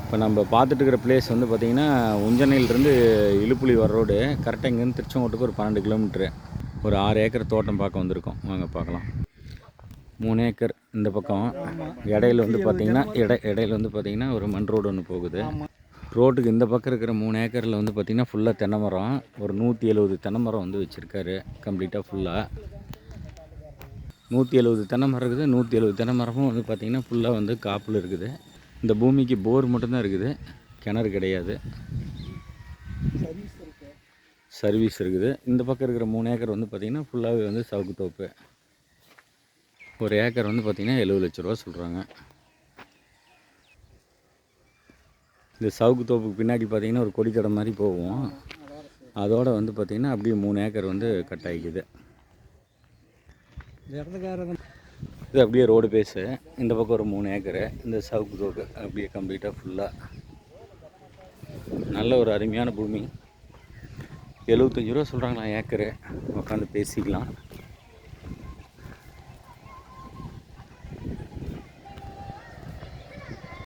இப்போ நம்ம பார்த்துட்டு இருக்கிற பிளேஸ் வந்து பார்த்திங்கன்னா உஞ்சனையிலிருந்து இழுப்புலி வர ரோடு. கரெக்டாக இங்கேருந்து திருச்செங்கோட்டுக்கு ஒரு 12 கிலோமீட்ரு. ஒரு 6 ஏக்கர் தோட்டம் பார்க்க வந்திருக்கோம். வாங்க பார்க்கலாம். 3 ஏக்கர் இந்த பக்கம். இடையில வந்து பார்த்திங்கன்னா இடையில வந்து பார்த்திங்கன்னா ஒரு மண் ரோடு ஒன்று போகுது. ரோட்டுக்கு இந்த பக்கம் இருக்கிற 3 ஏக்கரில் வந்து பார்த்திங்கன்னா ஃபுல்லாக தென்னை மரம். ஒரு 170 தென்னை மரம் வந்து வச்சுருக்காரு கம்ப்ளீட்டாக ஃபுல்லாக. 170 தென்னை மரம் இருக்குது. 170 தென்னை மரமும் வந்து பார்த்திங்கன்னா ஃபுல்லாக வந்து காப்பில் இருக்குது. இந்த பூமிக்கு போர் மட்டும்தான் இருக்குது, கிணறு கிடையாது. சர்வீஸ் இருக்குது. இந்த பக்கம் இருக்கிற 3 ஏக்கர் வந்து பார்த்திங்கன்னா ஃபுல்லாகவே வந்து சவுக்கு தோப்பு. ஒரு ஏக்கர் வந்து பார்த்திங்கன்னா 70 லட்ச ரூபா சொல்கிறாங்க. இந்த சவுக்கு தோப்புக்கு பின்னாடி பார்த்திங்கன்னா ஒரு கொடிக்கடை மாதிரி போகும். அதோடு வந்து பார்த்திங்கன்னா அப்படியே 3 ஏக்கர் வந்து கட் ஆகிக்குது. இது அப்படியே ரோடு பேஸு. இந்த பக்கம் ஒரு 3 ஏக்கரு. இந்த சவுக்கு தோப்பு அப்படியே கம்ப்ளீட்டாக ஃபுல்லாக நல்ல ஒரு அருமையான பூமி. 75 ரூபா சொல்கிறாங்களா ஏக்கரு. உட்காந்து பேசிக்கலாம்.